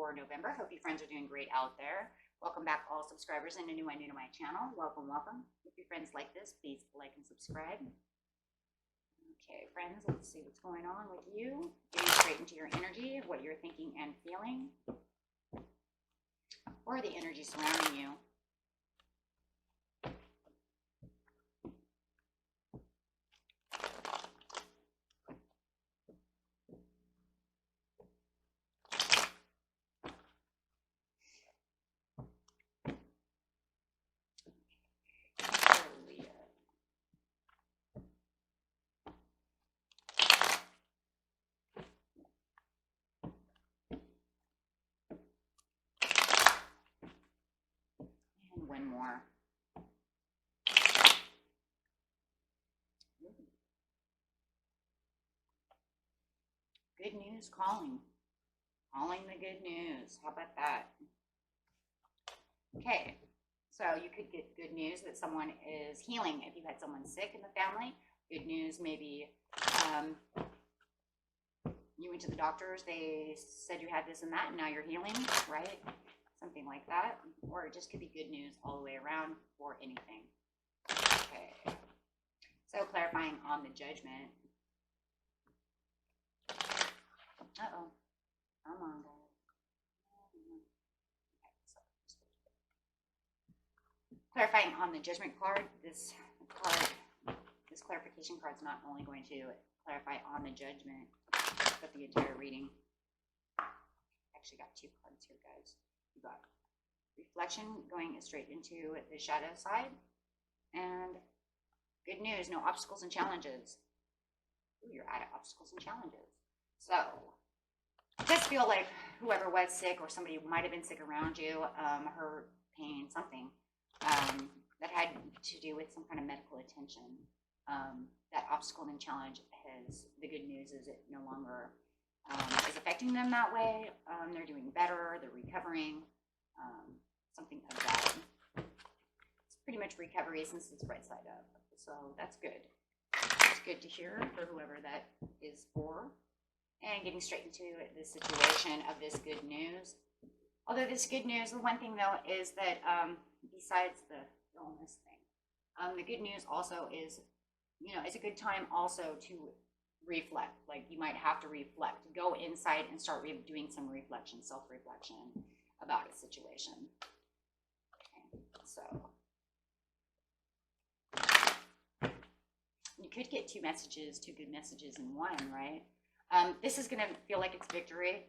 for November. Hope you friends are doing great out there. Welcome back, all subscribers and anyone new to my channel. Welcome, welcome. If your friends like this, please like and subscribe. Okay, friends, let's see what's going on with you. Getting straight into your energy, what you're thinking and feeling, or the energy surrounding you. One more. Good news calling. Calling the good news. How about that? Okay, so you could get good news that someone is healing. If you had someone sick in the family, good news maybe you went to the doctors, they said you had this and that, and now you're healing, right? Something like that, or it just could be good news all the way around for anything. Okay, so clarifying on the judgment. Uh-oh, come on, guys. Okay, so clarifying on the judgment card, this clarification card is not only going to clarify on the judgment, but the entire reading. Actually got two cards here, guys. You got reflection going straight into the shadow side, and good news, no obstacles and challenges. Ooh, you're out of obstacles and challenges. So it does feel like whoever was sick or somebody might have been sick around you, hurt, pain, something that had to do with some kind of medical attention. That obstacle and challenge has, the good news is it no longer is affecting them that way. They're doing better, they're recovering, something of that. It's pretty much recovery since it's right side up, so that's good. It's good to hear for whoever that is for. And getting straight into the situation of this good news. Although this good news, the one thing though is that besides the illness thing, the good news also is, you know, it's a good time also to reflect. Like you might have to reflect, go inside and start doing some reflection, self-reflection about a situation. Okay, so you could get two good messages in one, right? This is going to feel like it's victory,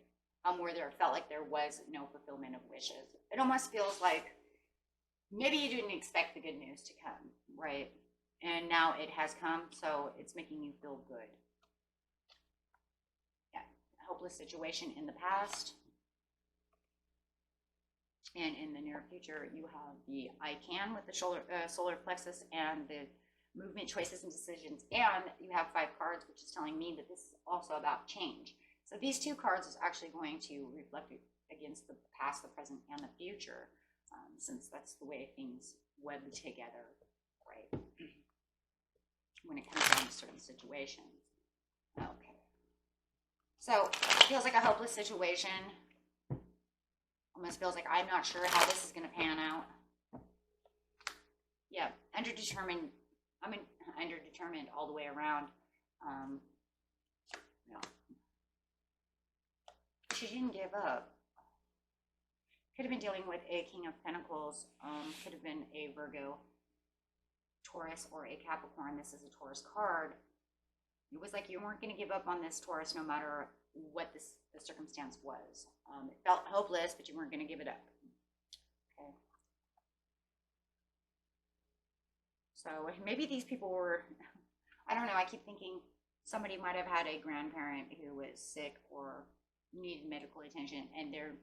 where there felt like there was no fulfillment of wishes. It almost feels like maybe you didn't expect the good news to come, right? And now it has come, so it's making you feel good. Yeah, hopeless situation in the past. And in the near future, you have the I can with the solar plexus and the movement, choices, and decisions. And you have 5 cards, which is telling me that this is also about change. So these 2 cards is actually going to reflect against the past, the present, and the future, since that's the way things web together, right? When it comes down to certain situations. Okay. So it feels like a hopeless situation. Almost feels like I'm not sure how this is going to pan out. Yeah, underdetermined. I mean, underdetermined all the way around. Yeah. She didn't give up. Could have been dealing with a King of Pentacles. Could have been a Virgo, Taurus, or a Capricorn. This is a Taurus card. It was like you weren't going to give up on this Taurus no matter what the circumstance was. It felt hopeless, but you weren't going to give it up. Okay. So maybe these people were, I don't know, I keep thinking somebody might have had a grandparent who was sick or needed medical attention, and they're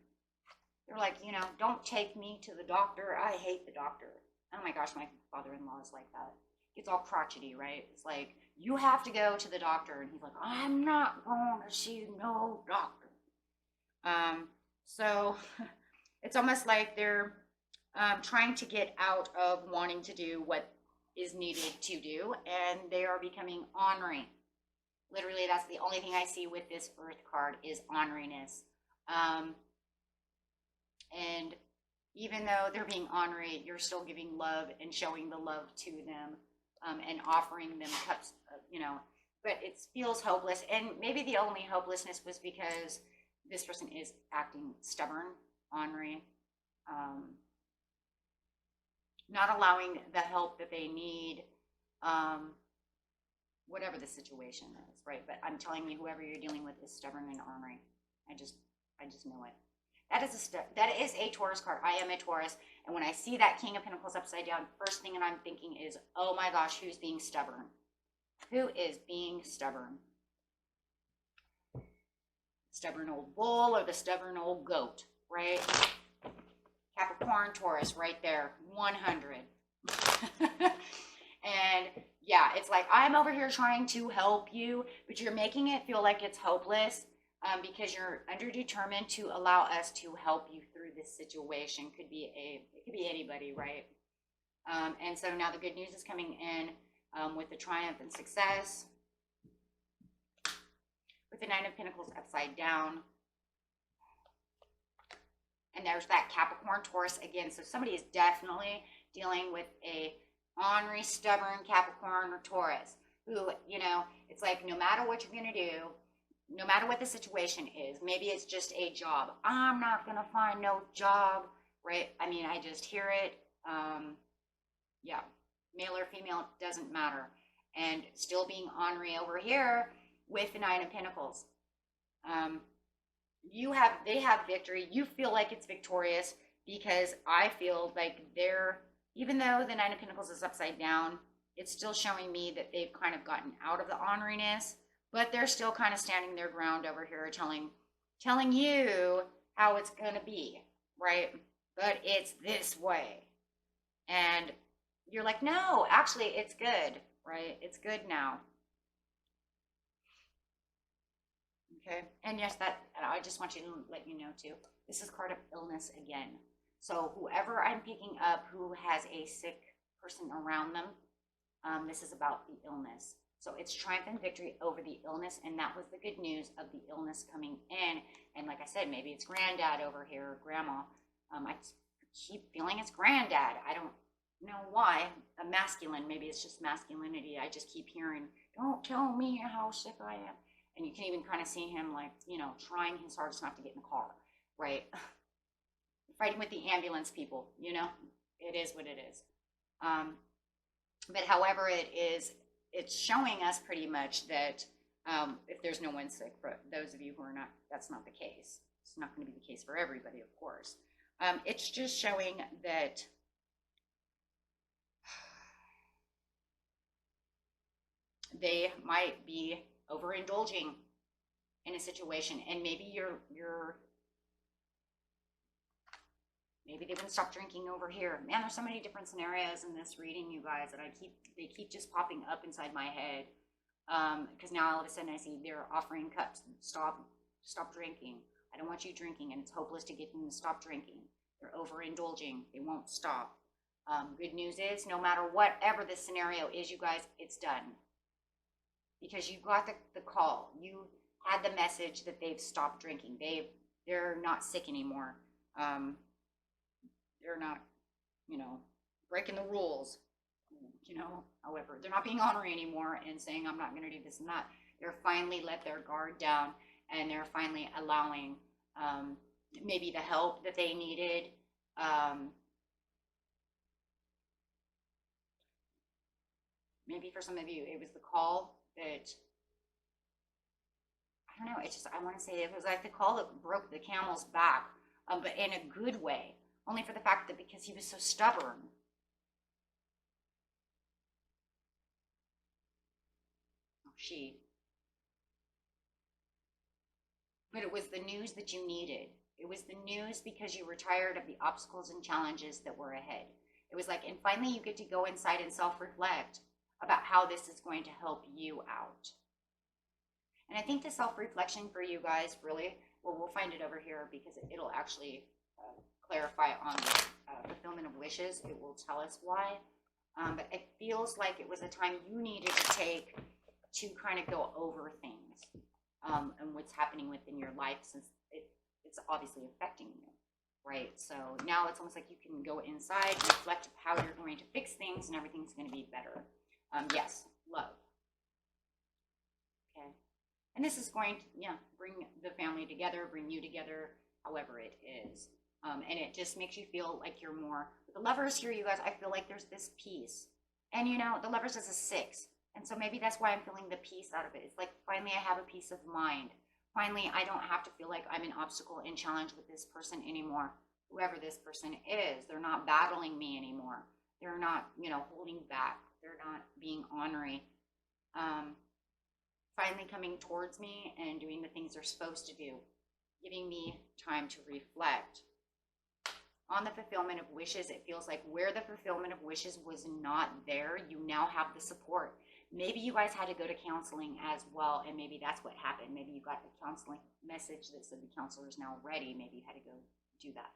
like, you know, don't take me to the doctor. I hate the doctor. Oh my gosh, my father-in-law is like that. It's all crotchety, right? It's like, you have to go to the doctor. And he's like, I'm not going to see no doctor. So it's almost like they're trying to get out of wanting to do what is needed to do, and they are becoming ornery. Literally, that's the only thing I see with this Earth card is orneriness. even though they're being ornery, you're still giving love and showing the love to them, and offering them cups, but it feels hopeless. And maybe the only hopelessness was because this person is acting stubborn, ornery, not allowing the help that they need, whatever the situation is, right? But I'm telling you, whoever you're dealing with is stubborn and ornery. I just know it. That is a Taurus card. I am a Taurus, and when I see that King of Pentacles upside down, first thing that I'm thinking is, oh my gosh, who's being stubborn? Who is being stubborn? Stubborn old bull or the stubborn old goat, right? Capricorn, Taurus, right there, 100. And yeah, it's like, I'm over here trying to help you, but you're making it feel like it's hopeless, because you're underdetermined to allow us to help you through this situation. It could be anybody, right? And so now the good news is coming in, with the triumph and success, with the Nine of Pentacles upside down. And there's that Capricorn, Taurus again. So somebody is definitely dealing with a ornery, stubborn Capricorn or Taurus who, it's like, no matter what you're going to do, no matter what the situation is, maybe it's just a job. I'm not going to find no job, right? I mean, I just hear it. Yeah, male or female, doesn't matter. And still being ornery over here with the Nine of Pentacles. They have victory. You feel like it's victorious, because I feel like even though the Nine of Pentacles is upside down, it's still showing me that they've kind of gotten out of the orneriness, but they're still kind of standing their ground over here, telling you how it's going to be, right? But it's this way. And you're like, no, actually, it's good, right? It's good now. Okay. And yes, I just want you to let you know too, this is card of illness again. So whoever I'm picking up who has a sick person around them, this is about the illness. So it's triumph and victory over the illness, and that was the good news of the illness coming in. And like I said, maybe it's granddad over here, or grandma. I keep feeling it's granddad. I don't know why. A masculine, maybe it's just masculinity. I just keep hearing, don't tell me how sick I am. And you can even kind of see him, like, trying his hardest not to get in the car, right? Fighting with the ambulance people, it is what it is. But however it is, it's showing us pretty much that if there's no one sick, for those of you who are not, that's not the case. It's not going to be the case for everybody, of course. It's just showing that they might be overindulging in a situation, and maybe maybe they wouldn't stop drinking over here. Man, there's so many different scenarios in this reading, you guys, that they keep just popping up inside my head. Because now all of a sudden I see they're offering cups. Stop drinking. I don't want you drinking, and it's hopeless to get them to stop drinking. They're overindulging. They won't stop. Good news is, no matter whatever the scenario is, you guys, it's done. Because you got the call. You had the message that they've stopped drinking. They're not sick anymore. They're not, breaking the rules. However, they're not being ornery anymore and saying, I'm not going to do this and that. They're finally let their guard down, and they're finally allowing maybe the help that they needed. Maybe for some of you, it was the call that, I don't know, I want to say it was like the call that broke the camel's back, but in a good way, only for the fact that because he was so stubborn. But it was the news that you needed. It was the news because you were tired of the obstacles and challenges that were ahead. It was like, and finally you get to go inside and self-reflect about how this is going to help you out. And I think the self-reflection for you guys really, well, we'll find it over here because it'll actually clarify on the fulfillment of wishes. It will tell us why. But it feels like it was a time you needed to take to kind of go over things and what's happening within your life, since it's obviously affecting you, right? So now it's almost like you can go inside, reflect how you're going to fix things, and everything's going to be better. Yes, love. Okay. And this is going to, yeah, bring the family together, bring you together, however it is. And it just makes you feel like you're more, with the Lovers here, you guys, I feel like there's this peace. And you know, the Lovers is a 6. And so maybe that's why I'm feeling the peace out of it. It's like, finally I have a peace of mind. Finally, I don't have to feel like I'm an obstacle and challenge with this person anymore. Whoever this person is, they're not battling me anymore. They're not, you know, holding back. They're not being ornery. Finally coming towards me and doing the things they're supposed to do. Giving me time to reflect. On the fulfillment of wishes, it feels like where the fulfillment of wishes was not there, you now have the support. Maybe you guys had to go to counseling as well, and maybe that's what happened. Maybe you got a counseling message that said the counselor is now ready. Maybe you had to go do that.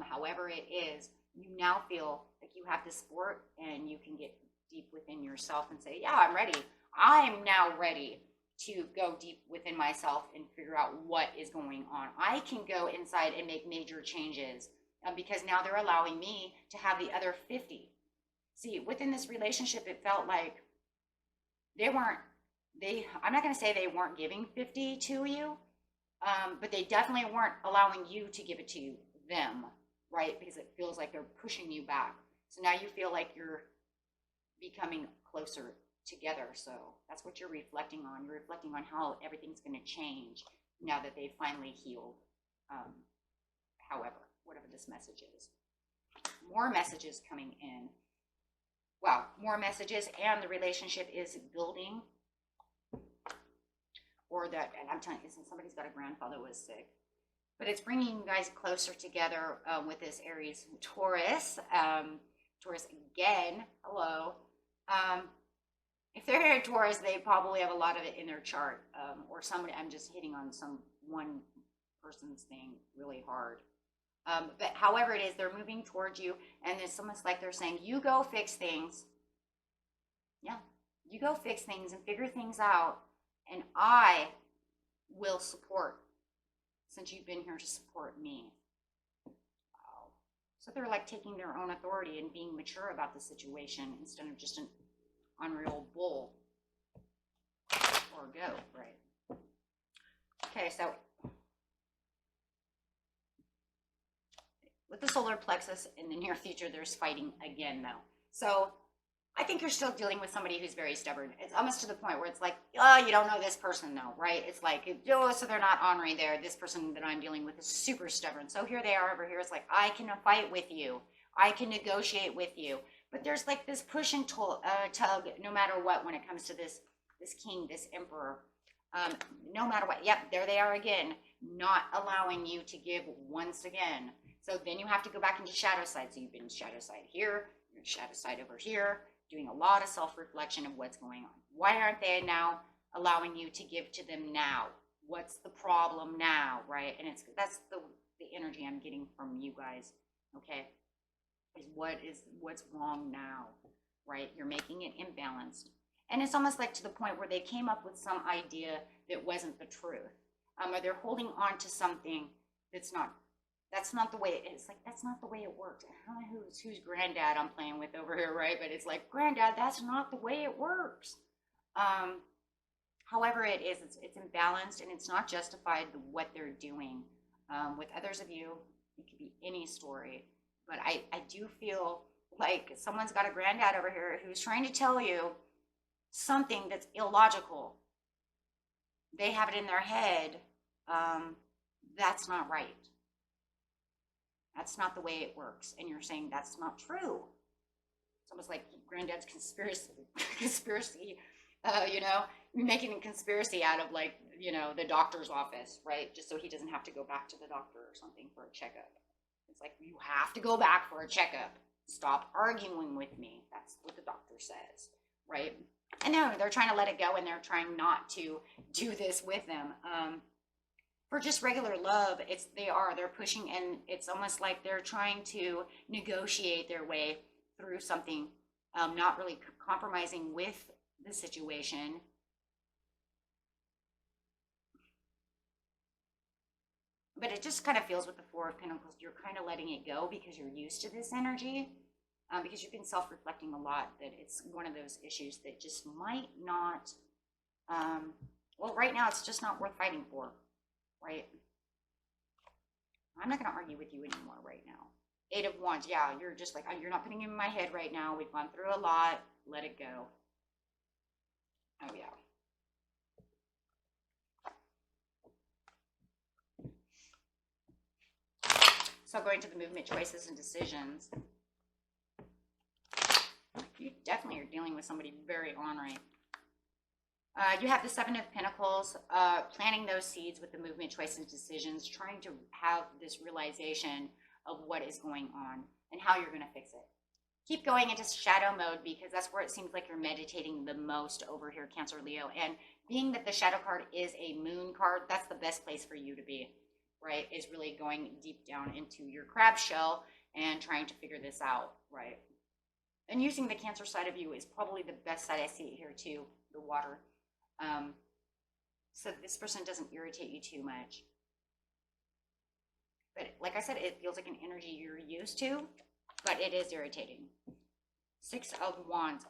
However it is, you now feel like you have the support, and you can get deep within yourself and say, yeah, I'm ready. I'm now ready to go deep within myself and figure out what is going on. I can go inside and make major changes because now they're allowing me to have the other 50. See, within this relationship, it felt like I'm not going to say they weren't giving 50 to you, but they definitely weren't allowing you to give it to them, right? Because it feels like they're pushing you back. So now you feel like you're becoming closer together. So that's what you're reflecting on. You're reflecting on how everything's going to change now that they've finally healed. However, whatever this message is. More messages coming in. Wow, more messages, and the relationship is building. Or that, and I'm telling you, somebody's got a grandfather who was sick. But it's bringing you guys closer together with this Aries Taurus. Taurus again, hello. If they're a Taurus, they probably have a lot of it in their chart. Or somebody, I'm just hitting on one person's thing really hard. But however it is, they're moving towards you, and it's almost like they're saying, you go fix things. Yeah, you go fix things and figure things out, and I will support, since you've been here to support me. Wow. So they're like taking their own authority and being mature about the situation instead of just an unreal bull or goat, right? Okay, so with the solar plexus in the near future, there's fighting again, though. So I think you're still dealing with somebody who's very stubborn. It's almost to the point where it's like, oh, you don't know this person, though, right? It's like, oh, so they're not ornery there. This person that I'm dealing with is super stubborn. So here they are over here. It's like, I can fight with you. I can negotiate with you. But there's like this push and tug, no matter what, when it comes to this king, this emperor. No matter what. Yep, there they are again, not allowing you to give once again. So then you have to go back into shadow side. So you've been shadow side here, you're shadow side over here, doing a lot of self-reflection of what's going on. Why aren't they now allowing you to give to them now? What's the problem now, right? And that's the energy I'm getting from you guys, okay? Is what's wrong now, right? You're making it imbalanced. And it's almost like to the point where they came up with some idea that wasn't the truth. Or they're holding on to something that's not the way it is. Like, that's not the way it works. I don't know whose granddad I'm playing with over here, right? But it's like, granddad, that's not the way it works. However it is, it's imbalanced, and it's not justified what they're doing. With others of you, it could be any story. But I do feel like someone's got a granddad over here who's trying to tell you something that's illogical. They have it in their head. That's not right. That's not the way it works. And you're saying that's not true. It's almost like granddad's conspiracy, you know, making a conspiracy out of, like, you know, the doctor's office, right? Just so he doesn't have to go back to the doctor or something for a checkup. It's like, you have to go back for a checkup. Stop arguing with me. That's what the doctor says, right? And no, they're trying to let it go, and they're trying not to do this with them. For just regular love, they're pushing, and it's almost like they're trying to negotiate their way through something, not really compromising with the situation. But it just kind of feels with the Four of Pentacles, you're kind of letting it go because you're used to this energy, because you've been self-reflecting a lot, that it's one of those issues that just might not, well, right now it's just not worth fighting for, right? I'm not going to argue with you anymore right now. 8 of Wands, yeah, you're just like, you're not putting it in my head right now. We've gone through a lot. Let it go. Oh, yeah. So going to the movement, choices, and decisions. You definitely are dealing with somebody very ornery. You have the 7 of Pentacles, planting those seeds with the movement, choices, and decisions, trying to have this realization of what is going on and how you're going to fix it. Keep going into shadow mode because that's where it seems like you're meditating the most over here, Cancer, Leo. And being that the shadow card is a moon card, that's the best place for you to be, right? Is really going deep down into your crab shell and trying to figure this out, right? And using the Cancer side of you is probably the best side. I see it here too, the water. So this person doesn't irritate you too much. But like I said, it feels like an energy you're used to, but it is irritating. 6 of Wands.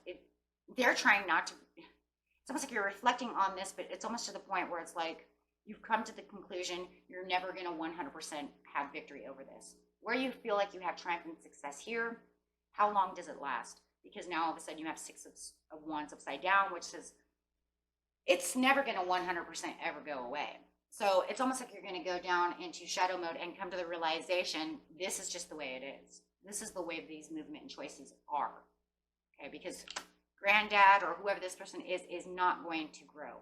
They're trying not to, it's almost like you're reflecting on this, but it's almost to the point where it's like you've come to the conclusion you're never going to 100% have victory over this. Where you feel like you have triumphant success here, how long does it last? Because now all of a sudden you have 6 of Wands upside down, which says it's never going to 100% ever go away. So it's almost like you're going to go down into shadow mode and come to the realization, this is just the way it is. This is the way these movement and choices are. Okay, because granddad or whoever this person is not going to grow.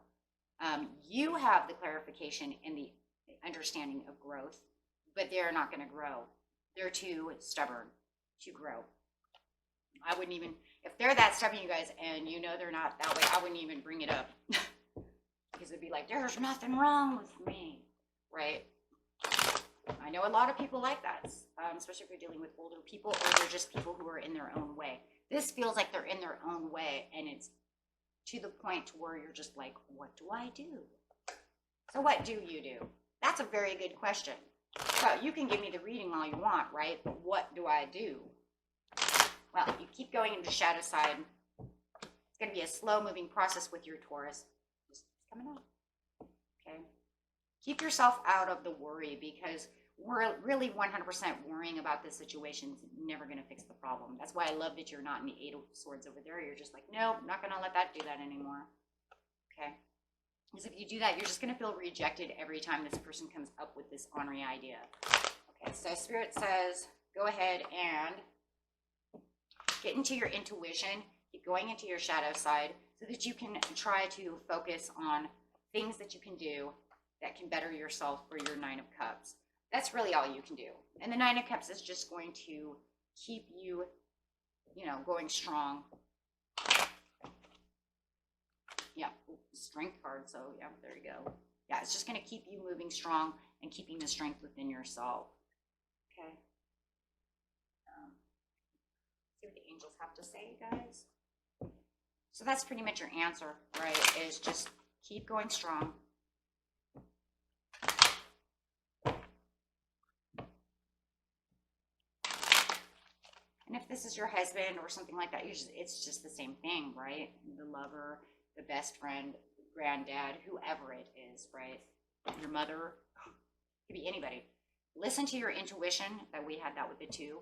You have the clarification and the understanding of growth, but they're not going to grow. They're too stubborn to grow. I wouldn't even, if they're that stubborn, you guys, and you know they're not that way, I wouldn't even bring it up. Because it'd be like, there's nothing wrong with me, right? I know a lot of people like that, especially if you're dealing with older people or they're just people who are in their own way. This feels like they're in their own way, and it's to the point where you're just like, what do I do? So what do you do? That's a very good question. So you can give me the reading all you want, right? But what do I do? Well, you keep going into the shadow side. It's going to be a slow-moving process with your Taurus. Just coming up. Okay? Keep yourself out of the worry because we're really 100% worrying about this situation is never going to fix the problem. That's why I love that you're not in the 8 of Swords over there. You're just like, nope, not going to let that do that anymore. Okay? Because if you do that, you're just going to feel rejected every time this person comes up with this ornery idea. Okay, so Spirit says, go ahead and get into your intuition, keep going into your shadow side so that you can try to focus on things that you can do that can better yourself for your 9 of Cups. That's really all you can do. And the 9 of Cups is just going to keep you, going strong. Yeah, strength card, so yeah, there you go. Yeah, it's just going to keep you moving strong and keeping the strength within yourself. Okay. See what the angels have to say, guys. So that's pretty much your answer, right? Is just keep going strong. And if this is your husband or something like that, it's just the same thing, right? The lover, the best friend, granddad, whoever it is, right? Your mother, it could be anybody. Listen to your intuition. That we had that with the 2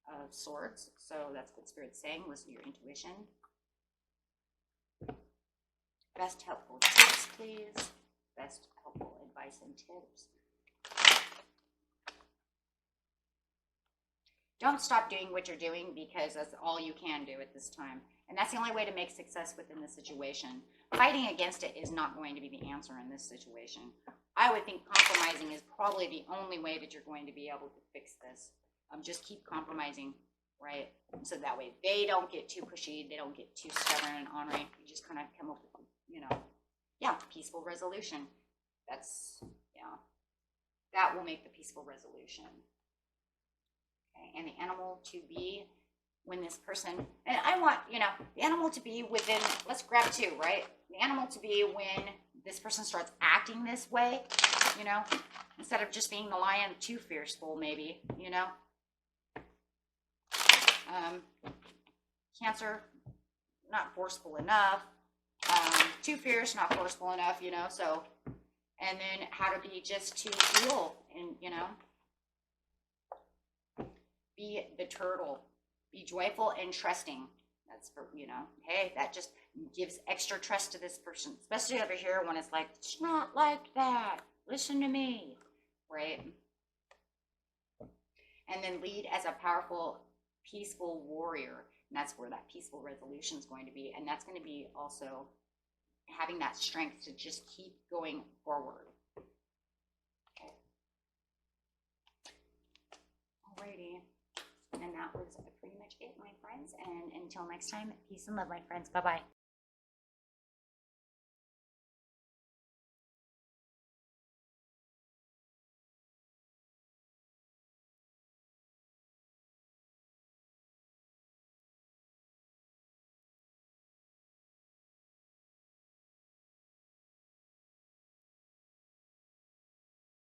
of Swords. So that's what Spirit's saying. Listen to your intuition. Best helpful tips, please. Best helpful advice and tips. Don't stop doing what you're doing because that's all you can do at this time. And that's the only way to make success within the situation. Fighting against it is not going to be the answer in this situation. I would think compromising is probably the only way that you're going to be able to fix this. Just keep compromising, right? So that way they don't get too pushy, they don't get too stubborn and ornery. You just kind of come up with, peaceful resolution. That's, that will make the peaceful resolution. Okay, and the animal to be when this person, and I want, the animal to be within, let's grab 2, right? The animal to be when this person starts acting this way, Instead of just being the lion, too fearful, maybe, you know. Cancer, not forceful enough. Too fierce, not forceful enough, you know. So, and then how to be just to feel, and you know, be the turtle, be joyful and trusting. That's for, you know, hey, that just gives extra trust to this person, especially over here when it's like, it's not like that. Listen to me, right? And then lead as a powerful, peaceful warrior. And that's where that peaceful resolution is going to be. And that's going to be also having that strength to just keep going forward. Okay. Alrighty. And that was pretty much it, my friends. And until next time, peace and love, my friends. Bye-bye.